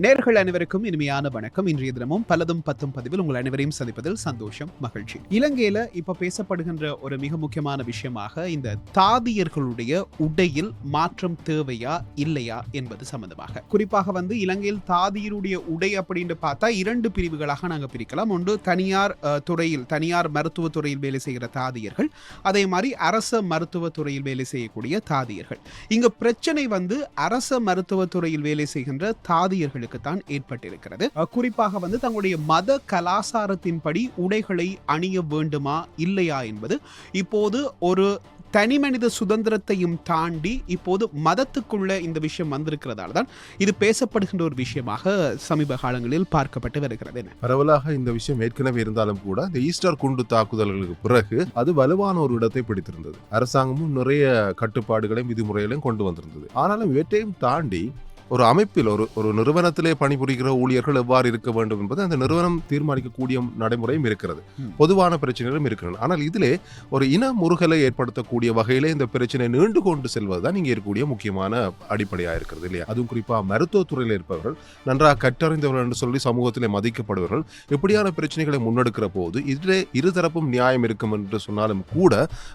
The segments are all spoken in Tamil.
நேர்கள் அனைவருக்கும் இனிமையான வணக்கம். இன்றைய தினமும் பலதும் பத்தும் பதிவில் உங்கள் அனைவரையும் சந்திப்பதில் சந்தோஷம், மகிழ்ச்சி. இலங்கையில இப்ப பேசப்படுகின்ற ஒரு மிக முக்கியமான விஷயமாக இந்த தாதியர்களுடைய உடையில் மாற்றம் தேவையா இல்லையா என்பது சம்பந்தமாக, குறிப்பாக இலங்கையில் தாதியருடைய உடை அப்படின்னு பார்த்தா இரண்டு பிரிவுகளாக நாங்க பிரிக்கலாம். ஒன்று தனியார் துறையில், தனியார் மருத்துவ துறையில் வேலை செய்கிற தாதியர்கள், அதே மாதிரி அரச மருத்துவ துறையில் வேலை செய்யக்கூடிய தாதியர்கள். இங்க பிரச்சனை அரச மருத்துவ துறையில் வேலை செய்கின்ற தாதியர்கள் தான் ஏற்பட்டிருக்கிறது. குறிப்பாக தங்களுடைய மத கலாசாரத்தின்படி உடைகளை அணிய வேண்டுமா இல்லையா என்பது இப்போது ஒரு தனி மனித சுதந்திரத்தையும் தாண்டி இப்போது மதத்துக்குள்ள இந்த விஷயம் வந்திருக்கிறதால தான் இது பேசப்படுகின்ற ஒரு விஷயமாக சமீப காலங்களில் பார்க்கப்பட்டு வருகிறது. பரவலாக இந்த விஷயம் ஏற்கனவே இருந்தாலும் கூட இந்த ஈஸ்டர் குண்டு தாக்குதல்களுக்கு பிறகு அது வலுவான ஒரு இடத்தை பிடித்திருந்தது. அரசாங்கமும் நிறைய கட்டுப்பாடுகளையும் விதிமுறைகளையும் கொண்டு வந்திருந்தது. ஆனாலும் இவற்றையும் தாண்டி ஒரு அமைப்பில் ஒரு நிறுவனத்திலே பணிபுரிகிற ஊழியர்கள் எவ்வாறு இருக்க வேண்டும் என்பது அந்த நிறுவனம் தீர்மானிக்கக்கூடிய நடைமுறையும் இருக்கிறது. பொதுவான பிரச்சனைகளும் இருக்கிறது. ஆனால் இதிலே ஒரு இன முறுகலை ஏற்படுத்தக்கூடிய வகையிலே இந்த பிரச்சனை நீண்டு கொண்டு செல்வதுதான் இங்கே இருக்கக்கூடிய முக்கியமான அடிப்படையாக இருக்கிறது இல்லையா? அதுவும் குறிப்பாக மருத்துவத்துறையில் இருப்பவர்கள், நன்றாக கற்றறிந்தவர்கள் என்று சொல்லி சமூகத்திலே மதிக்கப்படுவர்கள் இப்படியான பிரச்சனைகளை முன்னெடுக்கிற போது இதிலே இருதரப்பும் நியாயம் இருக்கும் என்று சொன்னாலும் கூட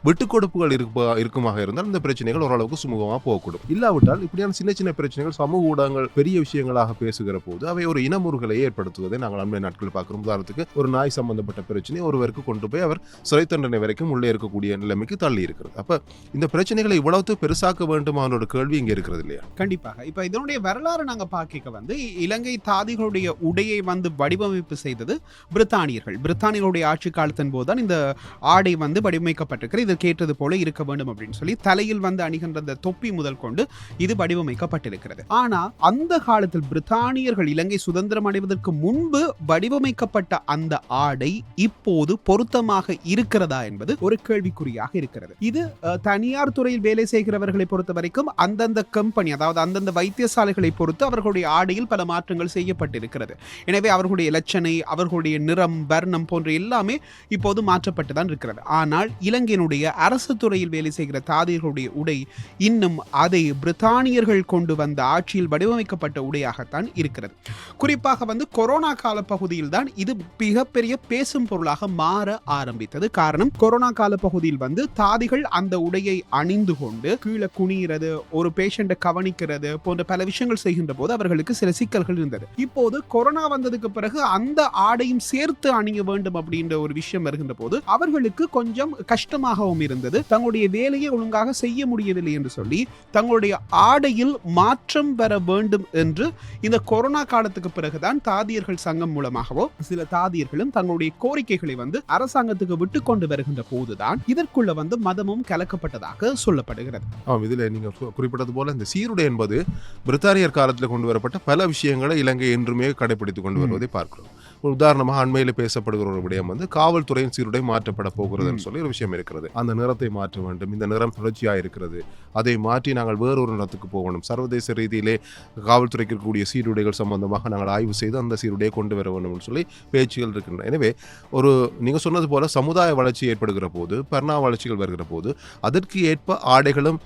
விட்டுக் கொடுப்புகள் இருக்குமாக இருந்தால் இந்த பிரச்சனைகள் ஓரளவுக்கு சுமூகமாக போகக்கூடும். இல்லாவிட்டால் இப்படியான சின்ன சின்ன பிரச்சனைகள் சமூக ஊடகங்கள் பெரிய விஷயங்களாக பேசுகிற போது அவை ஒரு இனமுறுகலை ஏற்படுத்துவதை நாங்கள் அண்மை நாட்கள் பார்க்கிறோம். உதாரணத்துக்கு ஒரு நாய் சம்பந்தப்பட்ட பிரச்சனை ஒருவருக்கு கொண்டு போய் அவர் சிறை தண்டனை வரைக்கும் உள்ளே இருக்கக்கூடிய நிலைமைக்கு தள்ளி இருக்கிறது. அப்ப இந்த பிரச்சனைகளை இவ்வளவு பெருசாக்க வேண்டுமான ஒரு கேள்வி இங்க இருக்கிறது இல்லையா? கண்டிப்பாக. இப்ப இதனுடைய வரலாறு நாங்க பார்க்க இலங்கை தாதிகளுடைய உடையை வடிவமைப்பு செய்தது பிரித்தானியர்களுடைய ஆட்சி காலத்தின் போதுதான் இந்த ஆடை வடிவமைக்கப்பட்டிருக்கிறது. இது கேட்டது போல இருக்க வேண்டும் அப்படின்னு சொல்லி தலையில் அணிகின்ற அந்த தொப்பி முதல் கொண்டு இது வடிவமைக்கப்பட்டிருக்கிறது. ஆனா அந்த காலத்தில் பிரித்தானியர்கள் இலங்கை சுதந்திரம் அடைவதற்கு முன்பு வடிவமைக்கப்பட்ட அந்த ஆடை இப்போது பொருத்தமாக இருக்கிறதா என்பது ஒரு கேள்விக்குறியாக இருக்கிறது. இது தனியார் துறையில் வேலை செய்கிறவர்களை பொறுத்த வரைக்கும் அந்தந்த கம்பெனி, அதாவது அந்தந்த வைத்தியசாலைகளை பொறுத்து அவர்களுடைய ஆடையில் பல மாற்றங்கள் செய்யப்பட்டிருக்கிறது. எனவே அவர்களுடைய இலட்சணை, அவர்களுடைய நிறம், வர்ணம் போன்ற எல்லாமே இப்போது மாற்றப்பட்டுதான் இருக்கிறது. ஆனால் இலங்கையினுடைய அரசு துறையில் வேலை செய்கிற தாதியர்களுடைய உடை இன்னும் அதை பிரித்தானியர்கள் கொண்டு வந்த ஆட்சியில் வடிவமைக்கப்பட்ட உடையாகத்தான் இருக்கிறது. குறிப்பாக கொரோனா கால பகுதியில் தான் இது மிகப்பெரிய பேசும் பொருளாக மாற ஆரம்பித்தது. காரணம், கொரோனா கால பகுதியில் தாதிகள் அந்த உடையை அணிந்து கொண்டு கீழே குனிகிறது, ஒரு பேஷண்ட்டை கவனிக்கிறது போன்ற பல விஷயங்கள் செய்கின்ற போது அவர்களுக்கு சில சிக்கல்கள் இருந்தது. இப்போது கொரோனா வந்ததுக்கு பிறகு அந்த ஆடையும் சேர்த்து அணிய வேண்டும் அப்படின்ற ஒரு விஷயம் வருகின்ற போது அவர்களுக்கு கொஞ்சம் கஷ்டமாகவும் இருந்தது. தங்களுடைய வேலையை ஒழுங்காக செய்ய முடியவில்லை என்று சொல்லி தங்களுடைய ஆடையில் மாற்றம் வர வேண்டும் என்று இந்த கொரோனா காலத்துக்கு பிறகுதான் தாதியர்கள் சங்கம் மூலமாகவோ சில தாதியர்களும் தங்களுடைய கோரிக்கைகளை அரசாங்கத்துக்கு விட்டு கொண்டு வருகின்ற போதுதான் இதற்குள்ள மதமும் கலக்கப்பட்டதாக சொல்லப்படுகிறது. இதுல நீங்க குறிப்பிட்டது போல இந்த சீருடை என்பது பிரித்தானியர் காலத்தில் கொண்டு வரப்பட்ட பல விஷயங்களை இலங்கை என்றுமே கடைபிடித்துக் கொண்டு வருவதை பார்க்கிறோம். உதாரணமாக அண்மையில பேசப்படுகிற ஒரு விடயம் காவல்துறையின் சீருடை மாற்றப்பட போகிறது சொல்லி ஒரு விஷயம் இருக்கிறது. அந்த நிறத்தை மாற்ற வேண்டும், இந்த நிறம் தொடர்ச்சியா இருக்கிறது, அதை மாற்றி நாங்கள் வேறொரு நிறத்துக்கு போகணும், சர்வதேச ரீதியிலே காவல்துறைக்கு இருக்கக்கூடிய சீருடைகள் சம்பந்தமாக நாங்கள் ஆய்வு செய்து அந்த சீருடையை கொண்டு வர வேண்டும் சொல்லி பேச்சுகள் இருக்கின்றன. எனவே ஒரு நீங்க சொன்னது போல சமுதாய வளர்ச்சி ஏற்படுகிற போது, பரிணாம வளர்ச்சிகள் வருகிற போது அதற்கு ஏற்ப ஆடைகளும்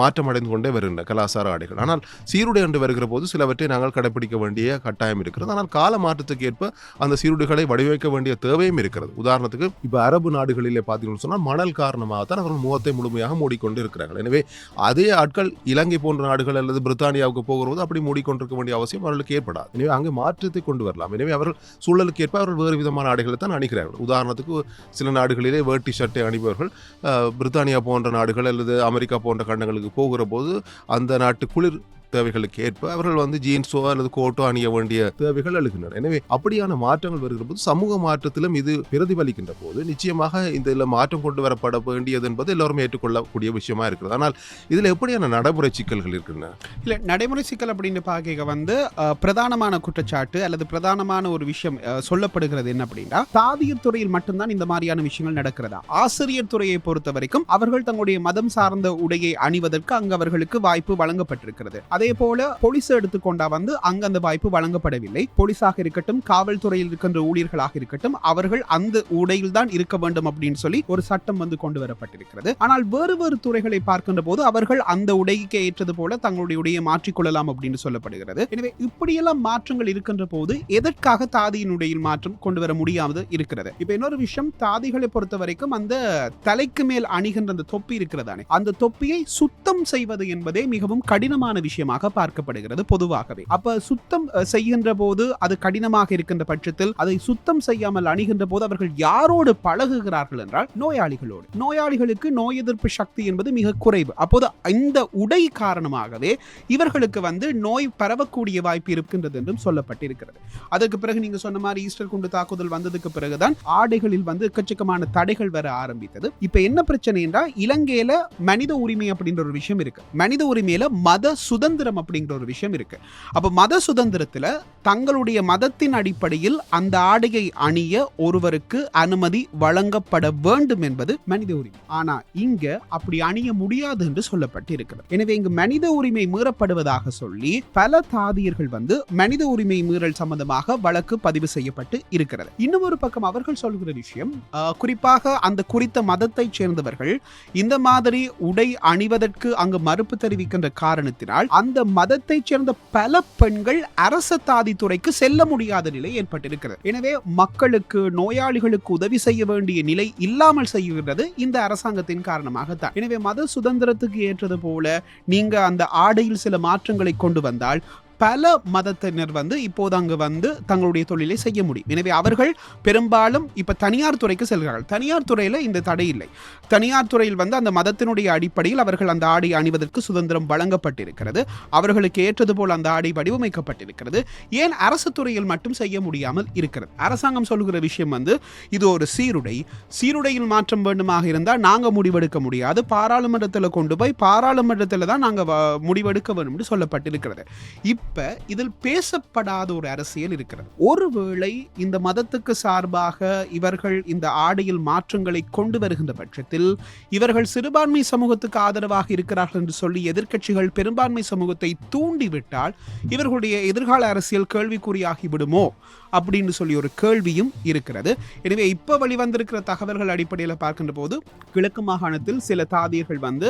மாற்றமடைந்து கொண்டே வருகின்றன, கலாச்சார ஆடைகள். ஆனால் சீருடை என்று வருகிற போது சிலவற்றை நாங்கள் கடைபிடிக்க வேண்டிய கட்டாயம் இருக்கிறது. ஆனால் கால மாற்றத்துக்கு ஏற்ப அந்த சீருடைகளை வடிவமைக்க வேண்டிய தேவையும் இருக்கிறது. உதாரணத்துக்கு இப்ப அரபு நாடுகளிலே பார்த்தீங்கன்னு சொன்னால் மணல் காரணமாகத்தான் அவர்கள் முகத்தை முழுமையாக மூடிக்கொண்டு இருக்கிறார்கள். எனவே அதே ஆட்கள் இலங்கை போன்ற நாடுகள் அல்லது பிரித்தானியாவுக்கு போகிறது அப்படி மூடிக்கொண்டிருக்க வேண்டிய அவசியம் அவர்களுக்கு ஏற்படாது. எனவே அங்கு மாற்றத்தை கொண்டு வரலாம். எனவே அவர்கள் சூழலுக்கு ஏற்ப அவர்கள் வேறு விதமான ஆடைகளை தான் அணிகிறார்கள். உதாரணத்துக்கு சில நாடுகளிலே வேட்டி ஷர்ட்டை அணிபவர்கள் பிரித்தானியா போன்ற நாடுகள் அல்லது அமெரிக்கா போன்ற கண்டங்களுக்கு போகிற போது அந்த நாட்டு குளிர் தேவைகளுக்கு ஏற்ப அவர்கள் ஜீன்ஸோ அல்லது கோட்டோ அணிய வேண்டிய தேவைகள் எழுகின்றன. எனவே அப்படியான மாற்றங்கள் வருகிற போது சமூக மாற்றத்திலும் இது பிரதிபலிக்கின்ற போது நிச்சயமாக இந்த மாற்றம் கொண்டு வரப்பட வேண்டியது என்பது எல்லோருமே ஏற்றுக்கொள்ளக்கூடிய விஷயமா இருக்கிறது. ஆனால் இதுல எப்படியான நடைமுறை சிக்கல்கள் இருக்கின்றன? இல்ல, நடைமுறை சிக்கல் அப்படின்னு பார்க்க பிரதானமான குற்றச்சாட்டு அல்லது பிரதானமான ஒரு விஷயம் சொல்லப்படுகிறது என்ன அப்படின்னா, தாதியர் துறையில் மட்டும்தான் இந்த மாதிரியான விஷயங்கள் நடக்கிறதா? ஆசிரியர் துறையை பொறுத்த வரைக்கும் அவர்கள் தங்களுடைய மதம் சார்ந்த உடையை அணிவதற்கு அங்கு அவர்களுக்கு வாய்ப்பு வழங்கப்பட்டிருக்கிறது. அதே போல போலீஸ் எடுத்துக்கொண்டா வந்து அங்க அந்த வாய்ப்பு வழங்கப்படவில்லை. போலீஸாக இருக்கட்டும், காவல்துறையில் இருக்கின்ற ஊழியர்களாக இருக்கட்டும், அவர்கள் அந்த உடையில் தான் இருக்க வேண்டும் அப்படின்னு சொல்லி ஒரு சட்டம் வந்து கொண்டு வரப்பட்டிருக்கிறது. ஆனால் வேறு வேறு துறைகளை பார்க்கின்ற போது அவர்கள் அந்த உடைக்கு ஏற்றது போல தங்களுடைய உடையை மாற்றிக்கொள்ளலாம் அப்படின்னு சொல்லப்படுகிறது. எனவே இப்படியெல்லாம் மாற்றங்கள் இருக்கின்ற போது எதற்காக தாதியின் உடையில் மாற்றம் கொண்டு வர முடியாமல் இருக்கிறது? இப்ப இன்னொரு விஷயம், தாதிகளை பொறுத்த வரைக்கும் அந்த தலைக்கு மேல் அணிகின்ற அந்த தொப்பி இருக்கிறதானே, அந்த தொப்பியை சுத்தம் செய்வது என்பதே மிகவும் கடினமான விஷயமாக பார்க்கப்படுகிறது பொதுவாகவே. அப்ப சுத்தம் செய்கின்ற போது அது கடினமாக இருக்கின்ற பட்சத்தில் அதை சுத்தம் செய்யாமல் அணிகின்ற போது அவர்கள் யாரோடு பழகுகிறார்கள் என்றால் நோயாளிகளோடு. நோயாளிகளுக்கு நோய் எதிர்ப்பு சக்தி என்பது மிக குறைவு. அப்போது இந்த உடை காரணமாகவே இவர்களுக்கு வந்து நோய் பரவக்கூடிய வாய்ப்பு இருக்கின்றது என்றும் சொல்லப்பட்டிருக்கிறது. அதற்கு பிறகு நீங்க சொன்ன மாதிரி ஈஸ்டர் குண்டு தாக்குதல் வந்ததுக்கு பிறகுதான் ஆடைகளில் வந்து எக்கச்சக்கமான தடைகள் வர ஆரம்பித்தது. இப்ப என்ன பிரச்சனை என்றால், இலங்கையில மனித உரிமை அப்படின்ற ஒரு விஷயம் இருக்கு, மனித உரிமையில மத சுதந்திரம் அப்படிங்கிற ஒரு விஷயம் இருக்கு. அப்ப மத சுதந்திரத்துல தங்களுடைய மதத்தின் அடிப்படையில் அந்த ஆடையை அணிய ஒருவருக்கு அனுமதி வழங்கப்பட வேண்டும் என்பது மனித உரிமை. ஆனா இங்க அப்படி அணிய முடியாது என்று சொல்லப்பட்டிருக்கிறது. எனவே இங்கு மனித உரிமை மீறப்படுவதாக சொல்லி பல தாதியர்கள் வந்து மனித உரிமை மீறல் சம்பந்தமாக வழக்கு பதிவு செய்யப்பட்டு இருக்கிறது. இன்னும் ஒரு பக்கம் அவர்கள் சொல்கிற விஷயம், குறிப்பாக அந்த குறித்த மதத்தை சேர்ந்தவர்கள் இந்த மாதிரி உடை அணிவதற்கு அங்கு மறுப்பு தெரிவிக்கின்ற காரணத்தினால் அந்த மதத்தை சேர்ந்த பல பெண்கள் அரச தாதி துறைக்கு செல்ல முடியாத நிலை ஏற்பட்டிருக்கிறது. எனவே மக்களுக்கு, நோயாளிகளுக்கு உதவி செய்ய வேண்டிய நிலை இல்லாமல் செய்கிறது இந்த அரசாங்கத்தின் காரணமாகத்தான். எனவே மத சுதந்திரத்துக்கு ஏற்றது போல நீங்க அந்த ஆடையில் சில மாற்றங்களை கொண்டு வந்தால் பல மதத்தினர் வந்து இப்போது அங்கு வந்து தங்களுடைய தொழிலை செய்ய முடியும். எனவே அவர்கள் பெரும்பாலும் இப்ப தனியார் துறைக்கு செல்கிறார்கள். தனியார் துறையில இந்த தடை இல்லை. தனியார் துறையில் வந்து அந்த மதத்தினுடைய அடிப்படையில் அவர்கள் அந்த ஆடை அணிவதற்கு சுதந்திரம் வழங்கப்பட்டிருக்கிறது. அவர்களுக்கு ஏற்றது போல் அந்த ஆடை வடிவமைக்கப்பட்டிருக்கிறது. ஏன் அரசு துறையில் மட்டும் செய்ய முடியாமல் இருக்கிறது? அரசாங்கம் சொல்கிற விஷயம் வந்து இது ஒரு சீருடை, சீருடையில் மாற்றம் வேண்டுமாக இருந்தால் நாங்க முடிவெடுக்க முடியாது, பாராளுமன்றத்தில் கொண்டு போய் பாராளுமன்றத்தில் தான் நாங்க முடிவெடுக்க வேண்டும் என்று சொல்லப்பட்டிருக்கிறது. இப்ப இதில் பேசப்படாத ஒரு அரசியல் இருக்கிறது. ஒருவேளை இந்த மதத்துக்கு சார்பாக இவர்கள் இந்த ஆடையில் மாற்றங்களை கொண்டு வருகின்ற பட்சத்தில் இவர்கள் சிறுபான்மை சமூகத்துக்கு ஆதரவாக இருக்கிறார்கள் என்று சொல்லி எதிர்க்கட்சிகள் பெரும்பான்மை சமூகத்தை தூண்டிவிட்டால் இவர்களுடைய எதிர்கால அரசியல் கேள்விக்குறியாகி விடுமோ அப்படின்னு சொல்லி ஒரு கேள்வியும் இருக்கிறது. எனவே இப்ப வெளிவந்திருக்கிற தகவல்கள் அடிப்படையில் பார்க்கின்ற போது கிழக்கு மாகாணத்தில் சில தாதியர்கள் வந்து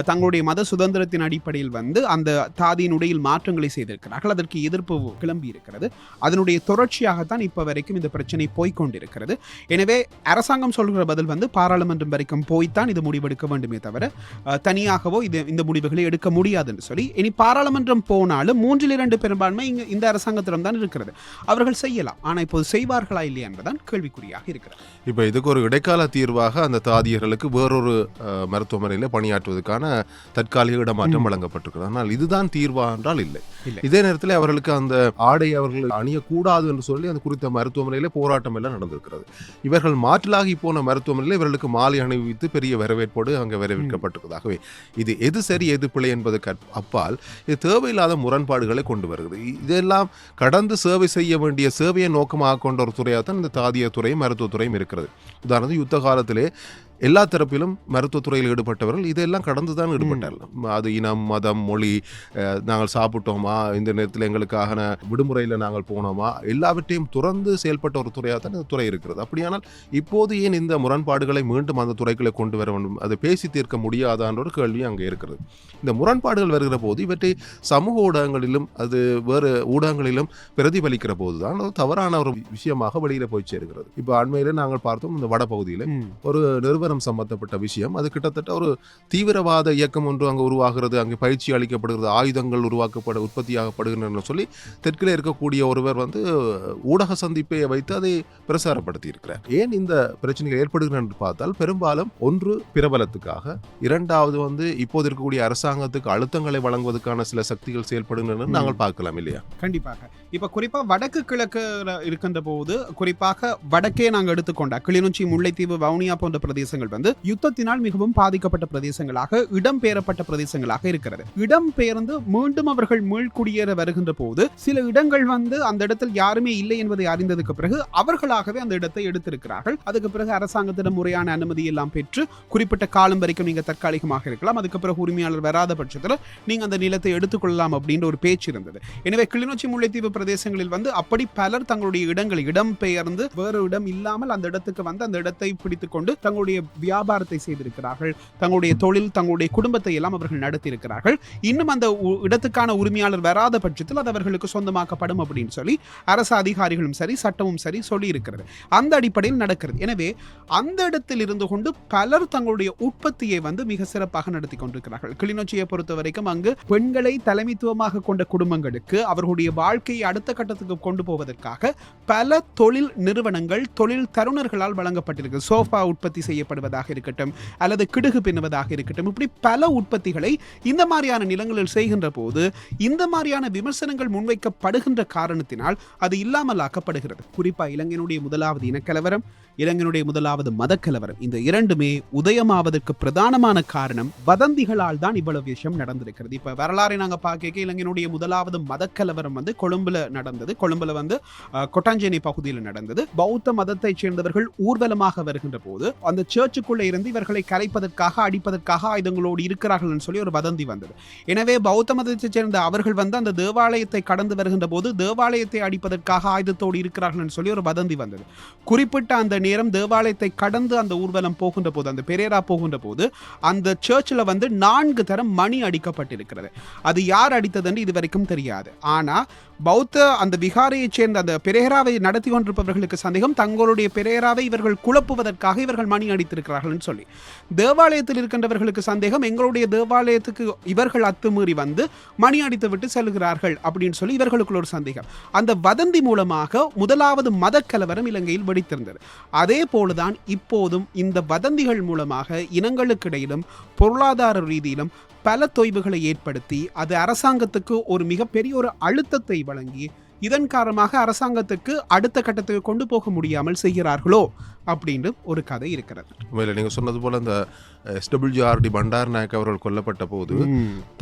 தங்களுடைய மத சுதந்திரத்தின் அடிப்படையில் வந்து அந்த தாதியின் உடையில் மாற்றங்களை செய்திருக்கிறார்கள். அதற்கு எதிர்ப்பு கிளம்பி இருக்கிறது. அதனுடைய தொடர்ச்சியாகத்தான் இப்ப வரைக்கும் இந்த பிரச்சனை போய்கொண்டிருக்கிறது. எனவே அரசாங்கம் சொல்கிற பதில் வந்து பாராளுமன்றம் வரைக்கும் போய்த்தான் இது முடிவெடுக்க வேண்டுமே தவிர தனியாகவோ இந்த முடிவுகளை எடுக்க முடியாது என்று சொல்லி, இனி பாராளுமன்றம் போனாலும் 3/2 பெரும்பான்மை இந்த அரசாங்கத்திடம் தான் இருக்கிறது. அவர்கள் செய்யலாம். ஆனா இப்போது செய்வார்களா இல்லையா என்பதுதான் கேள்விக்குறியாக இருக்கிறது. இப்ப இதுக்கு ஒரு இடைக்கால தீர்வாக அந்த தாதியர்களுக்கு வேறொரு மருத்துவமனையில பணியாற்றுவதற்கான தற்காலிக இடமாற்றம் வழங்கப்பட்டிருக்கிறது. ஆனால் இதுதான் தீர்வா என்றால் இல்லை. இதே நேரத்தில் அவர்களுக்கு அந்த ஆடை அவர்கள் அணியக்கூடாது என்று சொல்லி அந்த குறித்த மருத்துவமனையில போராட்டம் எல்லாம் நடந்திருக்கிறது. இவர்கள் மாற்றலாகி போன மருத்துவமனையில் இவர்களுக்கு மாலை அணிவித்து பெரிய வரவேற்போடு அங்கே வரவேற்கப்பட்டிருக்கிறதாகவே இது எது சரி எது பிழை என்பதற்கு அப்பால் இது தேவையில்லாத முரண்பாடுகளை கொண்டு வருகிறது. இதெல்லாம் கடந்து சேவை செய்ய வேண்டிய சேவையை நோக்கமாக கொண்ட ஒரு துறையாகத்தான் இந்த தாதிய துறையும் மருத்துவத்துறையும் இருக்கிறது. உதாரணத்துக்கு யுத்த காலத்திலே எல்லா தரப்பிலும் மருத்துவத்துறையில் ஈடுபட்டவர்கள் இதெல்லாம் கடந்து தான் ஈடுபட்டார்கள். அது இனம், மதம், மொழி, நாங்கள் சாப்பிட்டோமா, இந்த நேரத்தில் எங்களுக்காக விடுமுறையில் நாங்கள் போனோமா, எல்லாவற்றையும் துறந்து செயல்பட்ட ஒரு துறையாக தான் இந்த துறை இருக்கிறது. அப்படியானால் இப்போது ஏன் இந்த முரண்பாடுகளை மீண்டும் அந்த துறைகளை கொண்டு வர வேண்டும், அதை பேசி தீர்க்க முடியாதான்ற ஒரு கேள்வி அங்கே இருக்கிறது. இந்த முரண்பாடுகள் வருகிற போது இவற்றை சமூக ஊடகங்களிலும் அது வேறு ஊடகங்களிலும் பிரதிபலிக்கிற போது தான் அது தவறான ஒரு விஷயமாக வெளியில் போய் சேர்கிறது. இப்போ அண்மையில் நாங்கள் பார்த்தோம், இந்த வடபகுதியில் ஒரு நிறுவனம் சம்பந்தப்பட்ட விஷயம், அது கிட்டத்தட்ட ஒரு தீவிரவாத இயக்கம் ஒன்று அங்கு உருவாகிறது, அங்கே பயிற்சி அளிக்கப்படுகிறது, ஆயுதங்கள் உற்பத்தியாகப்படுகின்றன சொல்லி தெற்கில் இருக்கக்கூடிய ஒருவர் வந்து ஊடக சந்திப்பை வைத்து அதை பிரசாரப்படுத்தி இருக்கிறார். ஏன் இந்த பிரச்சனைகள் ஏற்படுகின்றன என்று பார்த்தால் பெரும்பாலும் ஒன்று பிரபலத்துக்காக, இரண்டாவது வந்து இப்போது இருக்கக்கூடிய அரசாங்கத்துக்கு அழுத்தங்களை வழங்குவதற்கான சில சக்திகள் செயல்படுகின்றன நாங்கள் பார்க்கலாம் இல்லையா? கண்டிப்பாக. இப்ப குறிப்பா வடக்கு கிழக்கு இருக்கின்ற போது, குறிப்பாக வடக்கே நாங்கள் எடுத்துக்கொண்டா கிளிநொச்சி, முல்லைத்தீவு, வவுனியா போன்ற பிரதேச பிரதேசங்கள் வந்து யுத்தத்தினால் மிகவும் பாதிக்கப்பட்ட பிரதேசங்களாக இடம்பெயரப்பட்ட பிரதேசங்களாக இருக்கிறது. இடம்பெயர்ந்து மீண்டும் அவர்கள் மீள்குடியேற வருகின்ற போது சில இடங்கள் வந்து அந்த இடத்தில் யாருமே இல்லை என்பதை அறிந்ததுக்கு பிறகு அவர்களாகவே அந்த இடத்தை எடுத்திருக்கிறார்கள். அதுக்கு பிறகு அரசாங்கத்திடம் முறையான அனுமதி எல்லாம் பெற்று குறிப்பிட்ட காலம் வரைக்கும் நீங்க தற்காலிகமாக இருக்கலாம், அதுக்கு பிறகு உரிமையாளர் வராத பட்சத்தில் நீங்க அந்த நிலத்தை எடுத்துக்கொள்ளலாம் அப்படின்ற ஒரு பேச்சு இருந்தது. எனவே கிளிநொச்சி முல்லைத்தீவு பிரதேசங்களில் வந்து அப்படி பலர் தங்களுடைய இடங்களை இடம்பெயர்ந்து வேறு இடம் இல்லாமல் அந்த இடத்துக்கு வந்து அந்த இடத்தை பிடித்துக் கொண்டு தங்களுடைய வியாபாரத்தை செய்திருக்கிறார்கள், தங்களுடைய தொழில் தங்களுடைய குடும்பத்தை எல்லாம் அவர்கள் நடத்தி இருக்கிறார்கள். இன்னும் அந்த இடத்துக்கான உரிமையாளர் வராத பட்சத்தில் அது அவர்களுக்கு சொந்தமாக்கப்படும் அப்படின்னு சொல்லி அரசு அதிகாரிகளும் சரி சட்டமும் சரி சொல்லி இருக்கிறது. அந்த அடிப்படையில் நடக்கிறது. எனவே அந்த இடத்தில் இருந்து கொண்டு பலர் தங்களுடைய உற்பத்தியை வந்து மிக சிறப்பாக நடத்தி கொண்டிருக்கிறார்கள். கிளிநொச்சியை பொறுத்த வரைக்கும் அங்கு பெண்களை தலைமைத்துவமாக கொண்ட குடும்பங்களுக்கு அவர்களுடைய வாழ்க்கையை அடுத்த கட்டத்துக்கு கொண்டு போவதற்காக பல தொழில் நிறுவனங்கள் தொழில் தருணர்களால் வழங்கப்பட்டிருக்கு. சோஃபா உற்பத்தி செய்யப்படுவதாக இருக்கட்டும் அல்லது கிடுகு பின்னுவதாக இருக்கட்டும், இப்படி பல உற்பத்திகளை இந்த மாதிரியான நிலங்களில் செய்கின்ற போது இந்த மாதிரியான விமர்சனங்கள் முன்வைக்கப்படுகின்ற காரணத்தினால் அது இல்லாமல் ஆக்கப்படுகிறது. குறிப்பா இலங்கையினுடைய முதலாவது இனக்கலவரம், இலங்கையினுடைய முதலாவது மதக்கலவரம், இந்த இரண்டுமே உதயமாவதற்கு பிரதானமான காரணம் வதந்திகளால் தான் இவ்வளவு விஷயம் நடந்திருக்கிறது. இப்ப வரலாறை நாங்க பார்க்க இலங்கையினுடைய முதலாவது மதக்கலவரம் வந்து கொழும்புல நடந்தது. கொழும்புல வந்து கொட்டாஞ்சேனை பகுதியில் நடந்தது. பௌத்த மதத்தை சேர்ந்தவர்கள் ஊர்வலமாக வருகின்ற போது அந்த சர்ச்சுக்குள்ள இருந்து இவர்களை கலைப்பதற்காக அடிப்பதற்காக ஆயுதங்களோடு இருக்கிறார்கள் சொல்லி ஒரு வதந்தி வந்தது. எனவே பௌத்த மதத்தை சேர்ந்த அவர்கள் வந்து அந்த தேவாலயத்தை கடந்து வருகின்ற போது தேவாலயத்தை அடிப்பதற்காக ஆயுதத்தோடு இருக்கிறார்கள் சொல்லி ஒரு வதந்தி வந்தது. குறிப்பிட்ட அந்த நேரம் தேவாலயத்தை கடந்து அந்த ஊர்வலம் போகின்ற போது அந்த பெரேரா போகின்ற போது அந்த சர்ச்சில் வந்து 4 தரம் மணி அடிக்கப்பட்டிருக்கிறது. அது யார் அடித்தது என்று இதுவரைக்கும் தெரியாது. ஆனா பௌத்த அந்த விகாரையை சேர்ந்த அந்த பெரேராவை நடத்தி கொண்டிருப்பவர்களுக்கு சந்தேகம் தங்களுடைய பெரேராவை இவர்கள் குழப்புவதற்காக இவர்கள் மணி அடித்திருக்கிறார்கள் சொல்லி. தேவாலயத்தில் இருக்கின்றவர்களுக்கு சந்தேகம் எங்களுடைய தேவாலயத்துக்கு இவர்கள் அத்துமீறி வந்து மணி அடித்து விட்டு செல்கிறார்கள் அப்படின்னு சொல்லி இவர்களுக்குள்ள ஒரு சந்தேகம். அந்த வதந்தி மூலமாக முதலாவது மதக்கலவரம் இலங்கையில் வெடித்திருந்தது. அதே போலதான் இப்போதும் இந்த வதந்திகள் மூலமாக இனங்களுக்கு இடையிலும் பொருளாதார ரீதியிலும் பல தொய்வுகளை ஏற்படுத்தி அது அரசாங்கத்துக்கு ஒரு மிகப்பெரிய ஒரு அழுத்தத்தை வழங்கி இதன் காரணமாக அரசாங்கத்துக்கு அடுத்த கட்டத்துக்கு கொண்டு போக முடியாமல் செய்கிறார்களோ அப்படின்னு ஒரு கதை இருக்கிறது. நீங்க சொன்னது போல இந்த SWRD பண்டாரநாயக்க அவர்கள் கொல்லப்பட்ட போது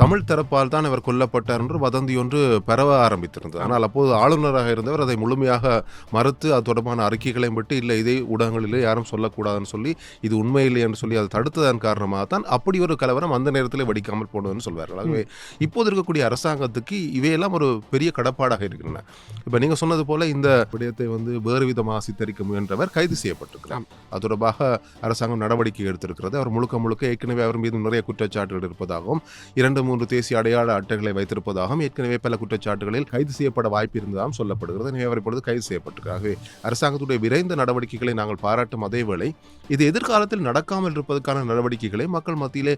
தமிழ் தரப்பால் தான் அவர் கொல்லப்பட்டார் என்று வதந்தி ஒன்று பரவ ஆரம்பித்திருந்தது. ஆனால் அப்போது ஆளுநராக இருந்தவர் அதை முழுமையாக மறுத்து அது தொடர்பான அறிக்கைகளையும் விட்டு இல்லை இதை ஊடகங்களிலே யாரும் சொல்லக்கூடாதுன்னு சொல்லி இது உண்மையில்லை என்று சொல்லி அதை தடுத்ததன் காரணமாக தான் அப்படி ஒரு கலவரம் அந்த நேரத்தில் வெடிக்காமல் போனதுன்னு சொல்வார்கள். ஆகவே இப்போது இருக்கக்கூடிய அரசாங்கத்துக்கு இவையெல்லாம் ஒரு பெரிய கடப்பாடாக இருக்கின்றன. இப்போ நீங்க சொன்னது போல இந்த விடயத்தை வந்து வேறு விதமாக சித்தரிக்க முயன்றவர் கைது செய்யப்பட்டிருக்கிறார். அது தொடர்பாக அரசாங்கம் நடவடிக்கை எடுத்திருக்கிறது. அவர் முழுக்க ஏற்கனவே அவர் மீது நிறைய குற்றச்சாட்டுகள் இருப்பதாகவும் 2-3 தேசிய அடையாள அட்டைகளை வைத்திருப்பதாகவும் ஏற்கனவே பல குற்றச்சாட்டுகளில் கைது செய்யப்பட வாய்ப்பு இருந்ததாகவும் சொல்லப்படுகிறது. எனவே அவர் இப்பொழுது கைது செய்யப்பட்டிருக்கிறார். அரசாங்கத்துடைய விரைந்த நடவடிக்கைகளை நாங்கள் பாராட்டும் அதேவேளை இது எதிர்காலத்தில் நடக்காமல் இருப்பதற்கான நடவடிக்கைகளை மக்கள் மத்தியிலே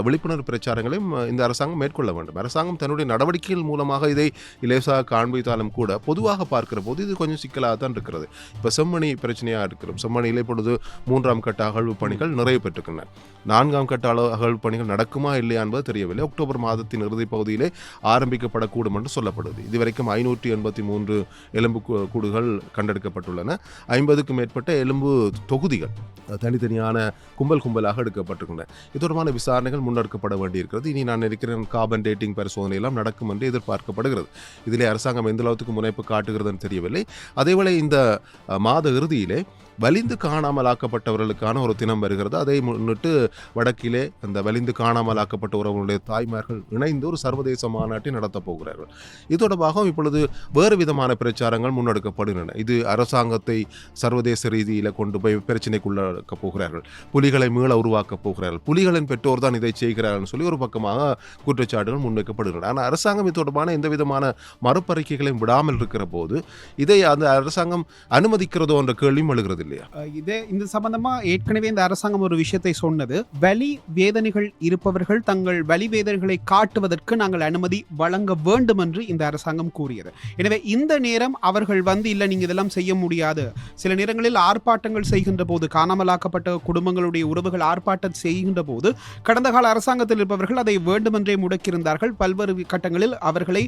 விழிப்புணர்வு பிரச்சாரங்களையும் இந்த அரசாங்கம் மேற்கொள்ள வேண்டும். அரசாங்கம் தன்னுடைய நடவடிக்கைகள் மூலமாக இதை இலேசாக காண்பித்தாலும் கூட பொதுவாக பார்க்கிற போது இது கொஞ்சம் சிக்கலாக தான் இருக்கிறது. இப்போ செம்மணி பிரச்சனையாக இருக்கிறோம். செம்மணியில் இப்பொழுது 3ஆம் கட்ட அகழ்வு பணிகள் நிறைவு பெற்றுக்கின்றன. 4ஆம் கட்ட அகழ்வு பணிகள் நடக்குமா இல்லையா என்பது தெரியவில்லை. அக்டோபர் மாதத்தின் இறுதி பகுதியிலே ஆரம்பிக்கப்படக்கூடும் என்று சொல்லப்படுது. இதுவரைக்கும் 583 எலும்பு கூடுகள் கண்டெடுக்கப்பட்டுள்ளன. 50க்கும் மேற்பட்ட எலும்பு தொகுதிகள் தனித்தனியான கும்பலாக எடுக்கப்பட்டிருக்கின்றன. இது தொடர்பான விசாரணைகள் முன்னெடுக்கப்பட வேண்டியிருக்கிறது. இனி நான் இருக்கிற கார்பன் டேட்டிங் பரிசோதனை எல்லாம் நடக்கும் என்று எதிர்பார்க்கப்படுகிறது. இதிலே அரசாங்கம் எந்த அளவுக்கு முனைப்பு காட்டுகிறதுன்னு தெரியவில்லை. அதேவேளை இந்த மாத இறுதியிலே வலிந்து காணாமல் ஆக்கப்பட்டவர்களுக்கான ஒரு தினம் வருகிறது. அதை முன்னிட்டு வடக்கிலே அந்த வலிந்து காணாமல் ஆக்கப்பட்ட உறவுகளுடைய தாய்மார்கள் இணைந்து ஒரு சர்வதேச மாநாட்டை நடத்தப் போகிறார்கள். இது தொடர்பாகவும் இப்பொழுது வேறு விதமான பிரச்சாரங்கள் முன்னெடுக்கப்படுகின்றன. இது அரசாங்கத்தை சர்வதேச ரீதியில் கொண்டு போய் பிரச்சனைக்குள்ளாக்க போகிறார்கள், புலிகளை மீள உருவாக்கப் போகிறார்கள், புலிகளின் பெற்றோர் தான் இதை செய்கிறார்கள் சொல்லி ஒரு பக்கமாக குற்றச்சாட்டுகள் முன்வைக்கப்படுகின்றன. ஆனால் அரசாங்கம் இது தொடர்பான எந்த விதமான மறுப்பறிக்கைகளையும் விடாமல் இருக்கிற போது இதை அந்த அரசாங்கம் அனுமதிக்கிறதோ என்ற கேள்வியும் எழுகிறது. இதே இந்த சம்பந்தமா ஏற்கனவே இந்த அரசாங்கம் ஒரு விஷயத்தை சொன்னது, வலி வேதனைகள் இருப்பவர்கள் தங்கள் வலி வேதனைகளை காட்டுவதற்கு நாங்கள் அனுமதி வழங்க வேண்டும் என்று இந்த அரசாங்கம் கூறியது. எனவே இந்த நேரம் அவர்கள் வந்து இல்லை நீங்க இதெல்லாம் செய்ய முடியாது, சில நேரங்களில் ஆர்ப்பாட்டங்கள் செய்கின்ற போது காணாமலாக்கப்பட்ட குடும்பங்களுடைய உறவுகள் ஆர்ப்பாட்டம் செய்கின்ற போது கடந்த கால அரசாங்கத்தில் இருப்பவர்கள் அதை வேண்டுமென்றே முடக்கியிருந்தார்கள். பல்வேறு கட்டங்களில் அவர்களை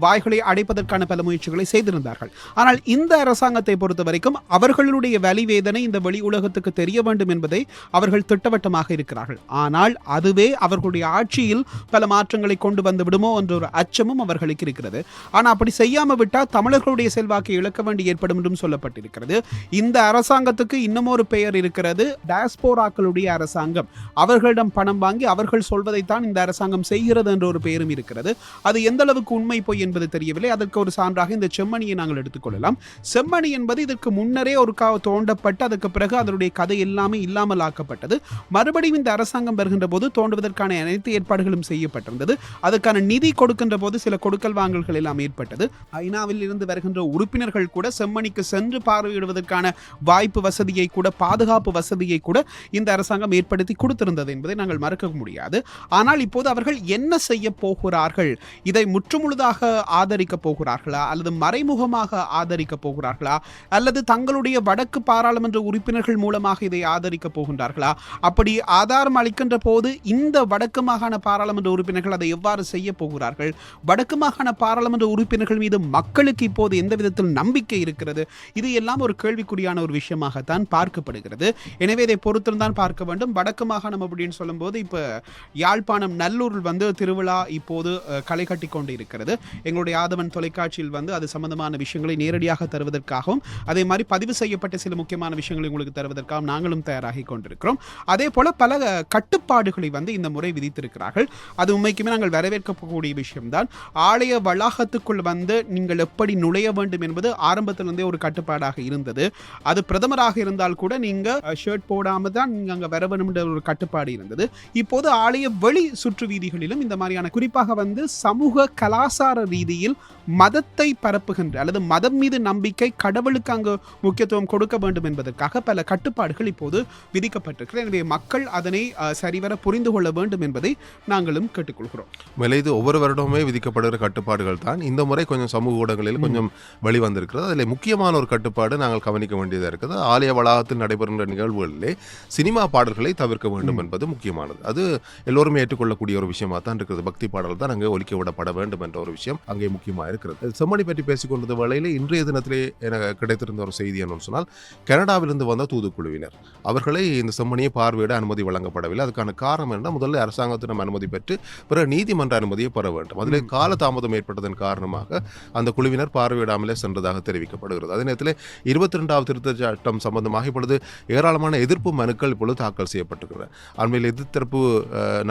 வாய்களை அடைப்பதற்கான பல முயற்சிகளை செய்திருந்தார்கள். ஆனால் இந்த அரசாங்கத்தை பொறுத்த வரைக்கும் அவர்களுடைய வலி வேதனை இந்த வெளி உலகத்துக்கு தெரிய வேண்டும் என்பதை அவர்கள் திட்டவட்டமாக இருக்கிறார்கள். ஆனால் அதுவே அவர்களுடைய ஆட்சியில் பல மாற்றங்களை கொண்டு வந்து விடுமோ என்ற ஒரு அச்சமும் அவர்களுக்கு இருக்கிறது. ஆனால் அப்படி செய்யாம விட்டால் தமிழர்களுடைய செல்வாக்கை இழக்க வேண்டி ஏற்படும் என்றும் சொல்லப்பட்டிருக்கிறது. இந்த அரசாங்கத்துக்கு இன்னும் ஒரு பெயர் இருக்கிறது, டயஸ்போராக்களுடைய அரசாங்கம். அவர்களிடம் பணம் வாங்கி அவர்கள் சொல்வதைத்தான் இந்த அரசாங்கம் செய்கிறது என்ற ஒரு பெயரும் இருக்கிறது. அது எந்த அளவுக்கு உண்மை பொய் என்பது தெரியவில்லை. அதற்கு ஒரு சான்றாக இந்த செம்மணியை நாங்கள் எடுத்துக்கொள்ளலாம். செம்மணி என்பது இதற்கு முன்னரே ஒரு தோண்டப்பட்டு அதுக்கு பிறகு அதனுடைய கதை எல்லாமே இல்லாமல் ஆக்கப்பட்டது. மறுபடியும் இந்த அரசாங்கம் வருகின்ற போது தோண்டுவதற்கான அனைத்து ஏற்பாடுகளும் செய்யப்பட்டிருந்தது. அதுக்கான நிதி கொடுக்கின்ற போது சில கொடுக்கல் வாங்கல்கள் எல்லாம் ஏற்பட்டது. ஐநாவில் இருந்து வருகின்ற உறுப்பினர்கள் கூட செம்மணிக்கு சென்று பார்வையிடுவதற்கான வாய்ப்பு வசதியை கூட, பாதுகாப்பு வசதியை கூட இந்த அரசாங்கம் ஏற்படுத்தி கொடுத்திருந்தது என்பதை நாங்கள் மறக்க முடியாது. ஆனால் இப்போது அவர்கள் என்ன செய்ய போகிறார்கள்? இதை முற்றுமுழுதாக ஆதரிக்க போகிறார்களா அல்லது மறைமுகமாக ஆதரிக்க போகிறார்களா அல்லது தங்களுடைய வடக்கு பாராளுமன்ற உறுப்பினர்கள் மூலமாக இதை ஆதரிக்க போகின்றார்களா? அப்படி ஆதாரம் அளிக்கின்ற போது இந்த வடக்கு மாகாண பாராளுமன்ற உறுப்பினர்கள் அதை எவ்வாறு செய்ய போகிறார்கள்? வடக்கு மாகாண பாராளுமன்ற உறுப்பினர்கள் மீது மக்களுக்கு இப்போது எந்த விதத்தில் நம்பிக்கை இருக்கிறது? இது எல்லாம் ஒரு கேள்விக்குறியான ஒரு விஷயமாகத்தான் பார்க்கப்படுகிறது. எனவே இதை பொறுத்திருந்தான் பார்க்க வேண்டும். வடக்கு மாகாணம் அப்படின்னு சொல்லும்போது இப்போ யாழ்ப்பாணம் நல்லூரில் திருவிழா இப்போது களை கட்டி கொண்டு இருக்கிறது. எங்களுடைய ஆதவன் தொலைக்காட்சியில் அது சம்பந்தமான விஷயங்களை நேரடியாக தருவதற்காகவும் அதே மாதிரி பதிவு செய்யப்பட்ட சில முக்கியமான விஷயங்களை உங்களுக்கு தருவதற்காகவும் நாங்களும் தயாராகி கொண்டிருக்கிறோம். அதே போல பல கட்டுப்பாடுகளை இந்த முறை விதித்திருக்கிறார்கள். அது உண்மைக்குமே நாங்கள் வரவேற்கக்கூடிய விஷயம்தான். ஆலய வளாகத்துக்குள் நீங்கள் எப்படி நுழைய வேண்டும் என்பது ஆரம்பத்திலிருந்தே ஒரு கட்டுப்பாடாக இருந்தது. அது பிரதமராக இருந்தால் கூட நீங்க ஷர்ட் போடாம தான் நீங்க அங்க வர வேண்டும் என்ற ஒரு கட்டுப்பாடு இருந்தது. இப்போது ஆலய வெளி சுற்று வீதிகளிலும் இந்த மாதிரியான குறிப்பாக சமூக கலாசார ரீதியில் மதத்தை பரப்புகின்ற அல்லது மதம் மீது நம்பிக்கை, கடவுளுக்கு அங்கு முக்கியத்துவம் கொடுக்க வேண்டும் என்பதற்காக பல கட்டுப்பாடுகள் இப்போது விதிக்கப்பட்டிருக்கிறது. எனவே மக்கள் அதனை சரிவர புரிந்து கொள்ள வேண்டும் என்பதை நாங்களும் கேட்டுக்கொள்கிறோம். இது ஒவ்வொரு வருடமே விதிக்கப்படுகிற கட்டுப்பாடுகள் தான் இந்த முறை கொஞ்சம் சமூக ஊடகங்களில் கொஞ்சம் வெளிவந்திருக்கிறது. அதில் முக்கியமான ஒரு கட்டுப்பாடு நாங்கள் கவனிக்க வேண்டியதாக இருக்குது. ஆலய வளாகத்தில் நடைபெறுகின்ற நிகழ்வுகளிலே சினிமா பாடல்களை தவிர்க்க வேண்டும் என்பது முக்கியமானது. அது எல்லோருமே ஏற்றுக்கொள்ளக்கூடிய ஒரு விஷயமா தான் இருக்கிறது. பக்தி பாடல் தான் அங்கே ஒலிக்க விடப்பட வேண்டும் என்ற ஒரு விஷயம் அங்கே முக்கியமாக இருக்கிறது. செம்மணி பற்றி பேசிக்கொண்டது வேளையில் இன்றைய தினத்திலே எனக்கு கிடைத்திருந்த ஒரு செய்தி என்னன்னு சொன்னால், கனடாவிலிருந்து வந்த தூதுக்குழுவினர் அவர்களை இந்த செம்மணியை பார்வையிட அனுமதி வழங்கப்படவில்லை. அதுக்கான காரணம் என்ன? முதல்ல அரசாங்கத்திடம் அனுமதி பெற்று பிறகு நீதிமன்ற அனுமதியை பெற வேண்டும். அதிலே காலதாமதம் ஏற்பட்டதன் காரணமாக அந்த குழுவினர் பார்வையிடாமலே சென்றதாக தெரிவிக்கப்படுகிறது. அதே நேரத்தில் 22வது திருத்த சட்டம் சம்பந்தமாக இப்பொழுது ஏராளமான எதிர்ப்பு மனுக்கள் இப்பொழுது தாக்கல் செய்யப்பட்டிருக்கிறது. அண்மையில் எதிர்த்தரப்பு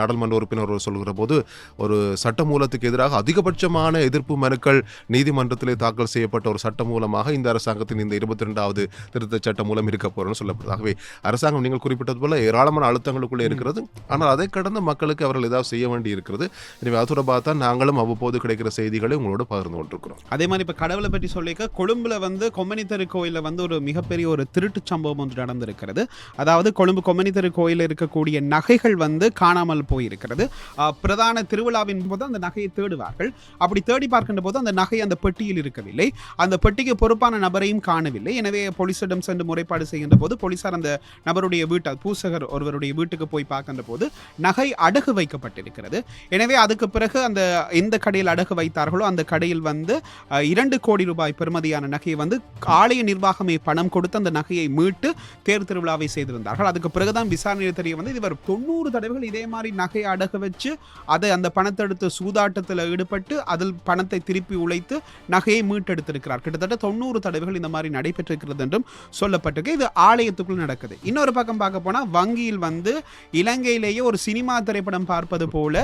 நாடாளுமன்ற உறுப்பினர் சொல்கிற போது ஒரு சட்ட மூலத்துக்கு எதிராக அதிகபட்சமான எதிர்ப்பு மனுக்கள் நீதிமன்றத்திலே தாக்கல் செய்யப்பட்ட ஒரு சட்டம் மூலமாக இந்த அரசாங்கத்தின் இந்த 22வது திருத்த சட்டம் மூலம் இருக்க போறோம்னு சொல்லப்படுது. ஆகவே அரசாங்கம் நீங்கள் குறிப்பிட்டது போல ஏராளமான அழுத்தங்களுக்குள்ளே இருக்கிறது. ஆனால் அதை கடந்து மக்களுக்கு அவர்கள் ஏதாவது செய்ய வேண்டி இருக்கிறது. எனவே அது தொடர்பாக தான் நாங்களும் அவ்வப்போது கிடைக்கிற செய்திகளை உங்களோட பகிர்ந்து கொண்டிருக்கிறோம். அதே மாதிரி இப்ப கடவுளை பற்றி சொல்லிக்க கொழும்புல கொம்மனித்தரு கோயில ஒரு மிகப்பெரிய ஒரு திருட்டு சம்பவம் ஒன்று நடந்திருக்கிறது. அதாவது கொழும்பு கொம்மனித்தரு கோயிலில் இருக்கக்கூடிய நகைகள் காணாமல் போயிருக்கிறது. பிரதான திருவிழாவின் போது அந்த நகையை தேடுவார்கள். அப்படி தேடி பார்க்கின்ற போது அந்த நகை அந்த பெட்டியில் இருக்கவில்லை. அந்த பெட்டிக்கு பொறுப்பான நபரையும் காணவில்லை. எனவே போலீசிடம் சென்று முறைப்பாடு செய்கின்ற போது போலீசார் அந்த நபருடைய வீட்டு பூசகர் ஒருவருடைய வீட்டுக்கு போய் பார்க்கின்ற போது நகை அடகு வைக்கப்பட்டிருக்கிறது. எனவே அதுக்கு பிறகு அந்த எந்த கடையில் அடகு வைத்தார்களோ அந்த கடையில் 2 கோடி ரூபாய் பெறுமதியான நகையை ஆலய நிர்வாகமே பணம் கொடுத்து அந்த நகையை மீட்டு தேர் திருவிழாவை செய்திருந்தார்கள். அதுக்கு பிறகுதான் விசாரணையில் தெரிய இவர் 90 தடவைகள் இதே மாதிரி நகையை அடகு வச்சு அதை அந்த பணத்தை எடுத்து சூதாட்டத்தில் ஈடுபட்டு அதில் பணத்தை திருப்பி உழைத்து நகையை மீட்டெடுத்திருக்கிறார். கிட்டத்தட்ட 90 தடவைகள் இந்த மாதிரி நடைபெற்றிருக்கிறது என்றும் சொல்லப்பட்டிருக்கு. இது ஆலயத்துக்குள் நடக்குது. இன்னொரு பக்கம் பார்க்க போனா வங்கியில் இலங்கையிலேயே ஒரு சினிமா திரைப்படம் பார்ப்பது போல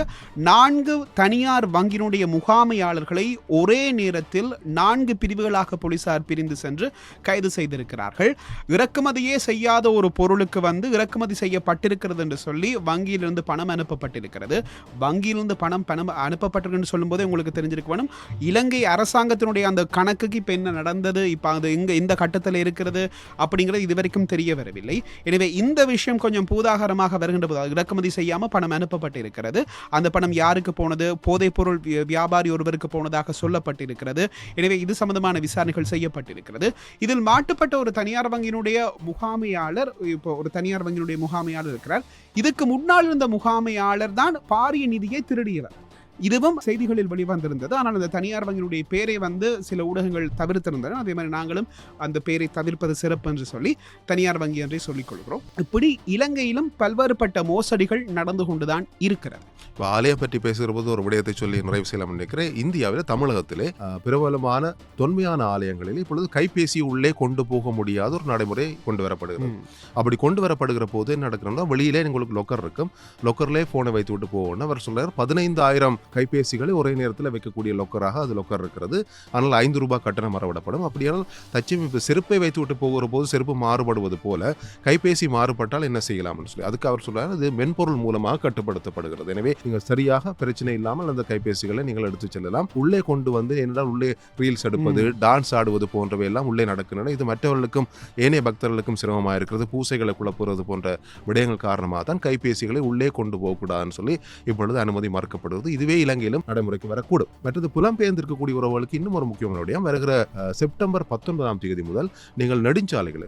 4 தனியார் வங்கியினுடைய முகாமையாளர்களை ஒரே நேரத்தில் 4 பிரிவுகளாக போலீசார் பிரிந்து சென்று கைது செய்திருக்கிறார்கள். இறக்குமதியே செய்யாத ஒரு பொருளுக்கு இறக்குமதி செய்யப்பட்டிருக்கிறது என்று சொல்லி வங்கியிலிருந்து பணம் அனுப்பப்பட்டிருக்கிறது. வங்கியிலிருந்து பணம் அனுப்பப்பட்டிருக்கு சொல்லும்போது உங்களுக்கு தெரிஞ்சிருக்க வேணும், இலங்கை அரசாங்கத்தினுடைய அந்த கணக்குக்கு இப்ப என்ன நடந்தது, இப்ப அது இந்த கட்டத்தில் இருக்கிறது அப்படிங்கிறது இதுவரைக்கும் தெரிய வரவில்லை. எனவே இந்த விஷயம் கொஞ்சம் பூதாகரமாக வருகின்ற போது இறக்குமதி செய்யாம பணம் அனுப்பப்பட்டிருக்கிறது. அந்த பணம் யாருக்கு போனது? போதைப் பொருள் வியாபாரி ஒருவருக்கு போனதாக சொல்லப்பட்டிருக்கிறது. எனவே இது சம்பந்தமான விசாரணைகள் செய்யப்பட்டிருக்கிறது. இதில் மாட்டுப்பட்ட ஒரு தனியார் வங்கியினுடைய முகாமையாளர், இப்போ ஒரு தனியார் வங்கியினுடைய முகாமையாளர் இருக்கிறார். இதுக்கு முன்னால் இருந்த முகாமையாளர் தான் பாரிய நிதியை திருடியவர். இதுவும் செய்திகளில் வெளிவந்திருந்தது. ஆனால் அந்த தனியார் வங்கியினுடைய பேரை வந்து சில ஊடகங்கள் தவிர்த்திருந்தன. அதே மாதிரி நாங்களும் அந்த பேரை தவிர்ப்பது சிறப்பு என்று சொல்லி தனியார் வங்கி என்றே சொல்லிக் கொள்கிறோம். இப்படி இலங்கையிலும் பல்வேறுபட்ட மோசடிகள் நடந்து கொண்டுதான் இருக்கிறது. இப்போ ஆலயம் பற்றி பேசுகிற போது ஒரு விடயத்தை சொல்லி நிறைவு செய்யலாம் நினைக்கிறேன். இந்தியாவில் தமிழகத்திலே பிரபலமான தொன்மையான ஆலயங்களில் இப்பொழுது கைபேசி உள்ளே கொண்டு போக முடியாத ஒரு நடைமுறை கொண்டு வரப்படுகிறது. அப்படி கொண்டு வரப்படுகிற போது என்ன நடக்கிறோம்னா, வெளியிலே உங்களுக்கு லொக்கர் இருக்கும், லொக்கர்லேயே போனை வைத்து விட்டு போகணும். அவர் சொல்றார் 15,000 கைபேசிகளை ஒரே நேரத்தில் வைக்கக்கூடிய லொக்கராக அது லொக்கர் இருக்கிறது. ஆனால் ₹5 கட்டணம் மறவிடப்படும். அப்படியானால் தச்சமைப்பு செருப்பை வைத்து விட்டு போகிற போது செருப்பு மாறுபடுவது போல கைபேசி மாறுபட்டால் என்ன செய்யலாம்னு சொல்லி அதுக்கு அவர் சொல்றாரு, இது மென்பொருள் மூலமாக கட்டுப்படுத்தப்படுகிறது. எனவே நீங்கள் சரியாக பிரச்சனை இல்லாமல் அந்த கைபேசிகளை நீங்கள் எடுத்து செல்லலாம். உள்ளே கொண்டு வந்து என்னென்றால் உள்ளே ரீல்ஸ் எடுப்பது, டான்ஸ் ஆடுவது போன்றவை எல்லாம் உள்ளே நடக்கின்றன. இது மற்றவர்களுக்கும் ஏனைய பக்தர்களுக்கும் சிரமமாக இருக்கிறது. பூசைகளை குழப்புறது போன்ற விடயங்கள் காரணமாக தான் கைபேசிகளை உள்ளே கொண்டு போகக்கூடாதுன்னு சொல்லி இப்பொழுது அனுமதி மறுக்கப்படுவது. இதுவே இலங்கையிலும் நடைமுறைக்கு வரக்கூடும். மற்றது புலம்பெயர்ந்திருக்கக்கூடிய உறவுகளுக்கு இன்னும் ஒரு முக்கியமான விடயம், வருகிற செப்டம்பர் 19 முதல் நீங்கள் நெடுஞ்சாலைகள்,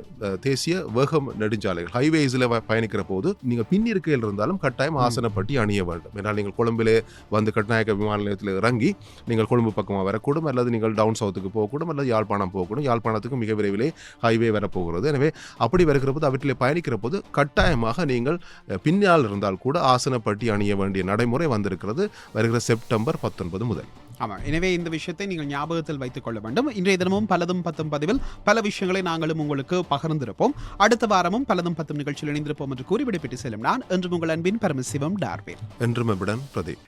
தேசிய வேகம் நெடுஞ்சாலைகள், ஹைவேஸில் பயணிக்கிற போது நீங்கள் பின்னிருக்கையில் இருந்தாலும் கட்டாயம் ஆசனப்பட்டி அணிய வேண்டும். ஏன்னால் நீங்கள் கொழும்பிலே வந்து கட்நாயக்க விமான நிலையத்தில் இறங்கி நீங்கள் கொழும்பு பக்கமாக வரக்கூடும், அல்லது நீங்கள் டவுன் சவுத்துக்கு போகக்கூடும், அல்லது யாழ்ப்பாணம் போகக்கூடும். யாழ்ப்பாணத்துக்கு மிக விரைவிலே ஹைவே வரப்போகிறது. எனவே அப்படி வருகிற போது அவற்றிலே பயணிக்கிற போது கட்டாயமாக நீங்கள் பின்னால் இருந்தால் கூட ஆசனப்பட்டி அணிய வேண்டிய நடைமுறை வந்திருக்கிறது வருகிற செப்டம்பர் 19 முதல். ஆமாம், எனவே இந்த விஷயத்தை நீங்கள் ஞாபகத்தில் வைத்துக் கொள்ள வேண்டும். இன்றைய தினமும் பலதும் பத்தும் பதிவில் பல விஷயங்களை நாங்களும் உங்களுக்கு பகிர்ந்திருப்போம். அடுத்த வாரமும் பலதும் பத்தும் நிகழ்ச்சியில் இணைந்திருப்போம் என்று கூறி விடைபெற்று செல்லும் நான் என்று உங்கள் அன்பின் பரமசிவம் டார்வின். என்றும் பிரதீப்.